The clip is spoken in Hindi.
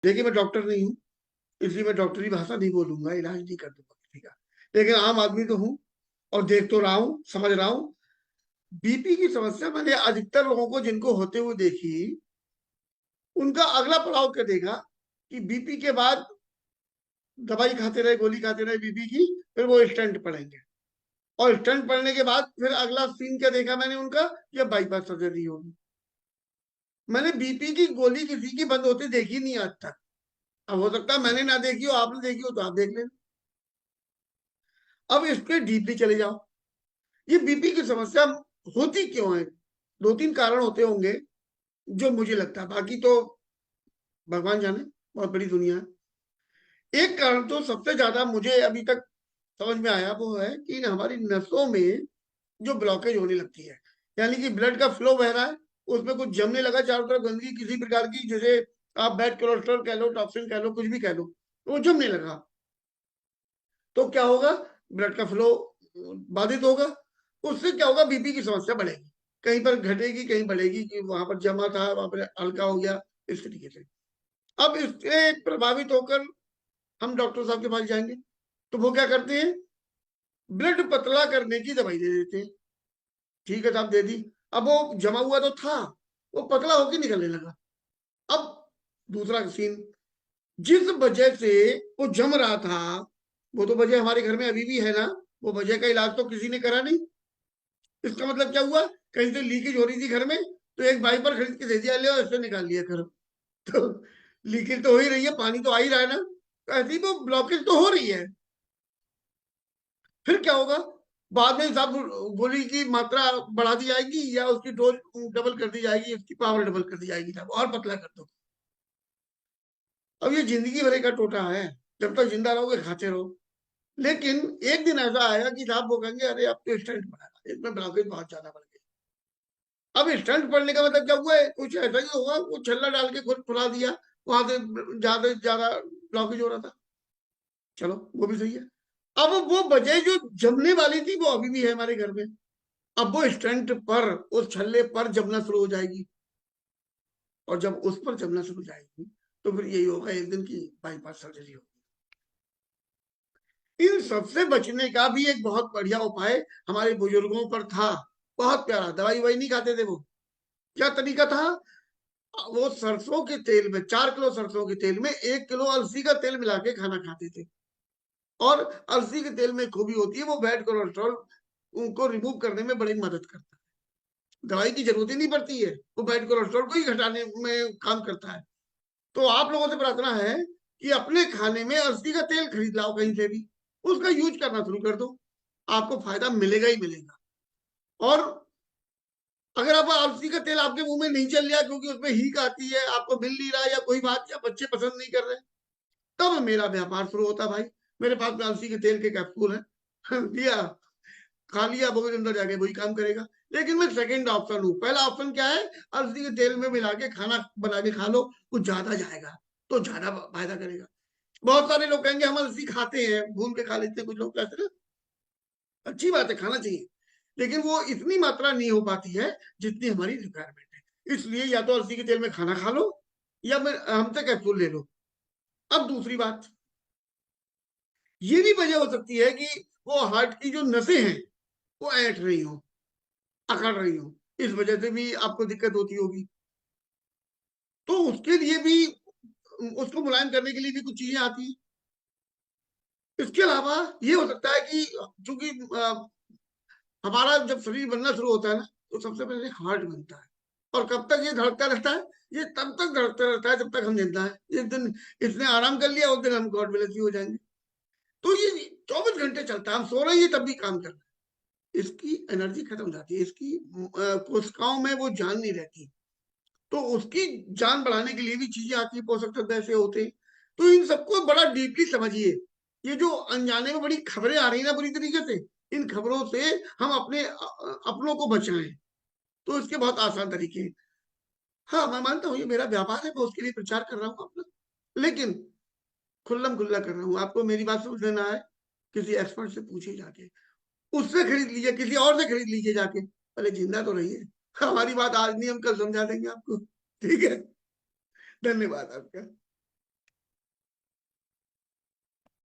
देखिए मैं डॉक्टर नहीं हूँ, इसलिए मैं डॉक्टरी भाषा नहीं बोलूंगा, इलाज नहीं कर दूंगा किसी का, लेकिन आम आदमी तो हूँ और देख तो रहा हूँ, समझ रहा हूँ। बीपी की समस्या मैंने अधिकतर लोगों को जिनको होते हुए देखी, उनका अगला पड़ाव क्या देखा कि बीपी के बाद दवाई खाते रहे, गोली खाते रहे बीपी की, फिर वो स्टेंट पड़ेंगे, और स्टेंट पड़ने के बाद फिर अगला सीन क्या देखा मैंने उनका, या बाईपास सर्जरी होगी। मैंने बीपी की गोली किसी की बंद होते देखी नहीं आज तक। अब हो सकता है मैंने ना देखी हो, आपने देखी हो तो आप देख लेना। अब इसके डीपली चले जाओ, ये बीपी की समस्या होती क्यों है? दो तीन कारण होते होंगे जो मुझे लगता है, बाकी तो भगवान जाने, बहुत बड़ी दुनिया है। एक कारण तो सबसे ज्यादा मुझे अभी तक समझ में आया, वो है कि हमारी नसों में जो ब्लॉकेज होने लगती है, यानी कि ब्लड का फ्लो बह रहा है, उसमें कुछ जमने लगा चारों तरफ गंदगी किसी प्रकार की, जैसे आप बैड कोलेस्ट्रॉल कह लो, टॉक्सिन कह लो, कुछ भी कह लो, वो जमने लगा। तो क्या होगा? ब्लड का फ्लो बाधित होगा, उससे क्या होगा? बीपी की समस्या बढ़ेगी, कहीं पर घटेगी कहीं बढ़ेगी, कि वहां पर जमा था वहां पर हल्का हो गया, इस तरीके से। अब इससे प्रभावित होकर हम डॉक्टर साहब के पास जाएंगे, तो वो क्या करते हैं? ब्लड पतला करने की दवाई दे देते हैं। ठीक है साहब, दे दी। अब वो जमा हुआ तो था, वो पतला होकर निकलने लगा। अब दूसरा सीन, जिस वजह से वो जम रहा था, वो तो वजह हमारे घर में अभी भी है ना, वो वजह का इलाज तो किसी ने करा नहीं। इसका मतलब क्या हुआ? कहीं से लीकेज हो रही थी घर में, तो एक वाइपर खरीद के दे दिया, ले इससे निकाल लिया करो। तो लीकेज तो हो ही रही है, पानी तो आ ही रहा है ना, तो ऐसी वो ब्लॉकेज तो हो रही है। फिर क्या होगा? बाद में सब गोली की मात्रा बढ़ा दी जाएगी, या उसकी डोज डबल कर दी जाएगी, उसकी पावर डबल कर दी जाएगी, साहब और पतला कर दो। अब ये जिंदगी भर का टोटा है, जब तक जिंदा रहोगे खाते रहो। लेकिन एक दिन ऐसा आएगा कि साहब वो कहेंगे अरे अब तो स्टंट पड़ा, इसमें ब्लॉकेज बहुत ज्यादा बढ़ गई। अब स्टंट पड़ने का मतलब क्या हुआ है? कुछ ऐसा ही होगा, वो छल्ला डाल के खुद फुला दिया, वहां से ज्यादा से ज्यादा ब्लॉकेज हो रहा था। चलो वो भी सही है। अब वो वजह जो जमने वाली थी वो अभी भी है हमारे घर में। अब वो स्टंट पर, उस छल्ले पर जमना शुरू हो जाएगी, और जब उस पर जमना शुरू हो जाएगी तो फिर यही होगा एक दिन की बाईपास सर्जरी होगी। इन सबसे बचने का भी एक बहुत बढ़िया उपाय हमारे बुजुर्गों पर था, बहुत प्यारा। दवाई वही नहीं खाते थे वो। क्या तरीका था? वो सरसों के तेल में, 4 किलो सरसों के तेल में 1 किलो अलसी का तेल मिला के खाना खाते थे। और अलसी के तेल में खूबी होती है, वो बैड कोलेस्ट्रॉल उनको रिमूव करने में बड़ी मदद करता है। दवाई की जरूरत ही नहीं पड़ती है, वो बैड कोलेस्ट्रॉल को ही घटाने में काम करता है। तो आप लोगों से प्रार्थना है कि अपने खाने में अलसी का तेल खरीद लाओ कहीं से भी, उसका यूज करना शुरू कर दो, आपको फायदा मिलेगा ही मिलेगा। और अगर आप अलसी का तेल आपके मुंह में नहीं चल रहा क्योंकि उसमें हीक आती है, आपको मिल नहीं रहा, या कोई बात, या बच्चे पसंद नहीं कर रहे, तब मेरा व्यापार शुरू होता भाई। मेरे पास में अलसी के तेल के कैप्सूल है दिया, खा लिया, बहुत अंदर जाके वही काम करेगा। लेकिन मैं सेकंड ऑप्शन हूँ, पहला ऑप्शन क्या है? अलसी के तेल में मिला के खाना बना के खा लो, कुछ ज्यादा जाएगा तो ज्यादा फायदा करेगा। बहुत सारे लोग कहेंगे हम अलसी खाते हैं, भूल के खा लेते हैं, कुछ लोग कहते हैं। अच्छी बात है, खाना चाहिए, लेकिन वो इतनी मात्रा नहीं हो पाती है जितनी हमारी रिक्वायरमेंट है। इसलिए या तो अलसी के तेल में खाना खा लो, या मैं हमसे कैप्सूल ले लो। अब दूसरी बात, ये भी वजह हो सकती है कि वो हार्ट की जो नसें हैं वो ऐंठ रही हो, अकड़ रही हो, इस वजह से भी आपको दिक्कत होती होगी। तो उसके लिए भी, उसको मुलायम करने के लिए भी कुछ चीजें आती हैं। इसके अलावा ये हो सकता है कि चूंकि हमारा जब शरीर बनना शुरू होता है ना, तो सबसे पहले हार्ट बनता है, और कब तक ये धड़कता रहता है? ये तब तक धड़कता रहता है जब तक हम जिंदा है। जिस दिन इसने आराम कर लिया उस दिन हम गॉड ब्लेस यू हो जाएंगे। तो ये 24 घंटे चलता है, हम सो रहे हैं तब भी काम कर रहे हैं। इसकी एनर्जी खत्म हो जाती है, इसकी कोशिकाओं में वो जान नहीं रहती, तो उसकी जान बढ़ाने के लिए भी चीजें आती है, पोषक तत्व ऐसे होते हैं। तो इन सबको बड़ा डीपली समझिए। ये जो अनजाने में बड़ी खबरें आ रही है ना बुरी तरीके से, इन खबरों से हम अपने अपनों को बचाएं, तो इसके बहुत आसान तरीके हैं। हाँ मैं मानता हूँ ये मेरा व्यापार है, मैं उसके लिए प्रचार कर रहा हूँ अपना, लेकिन खुल्लम खुल्ला कर रहा हूँ। आपको मेरी बात समझ लेना है, किसी एक्सपर्ट से पूछिए जाके, उससे खरीद लीजिए, किसी और से खरीद लीजिए जाके, पहले जिंदा तो रहिए। हमारी बात आज नहीं, हम कल समझा देंगे आपको। ठीक है, धन्यवाद आपका।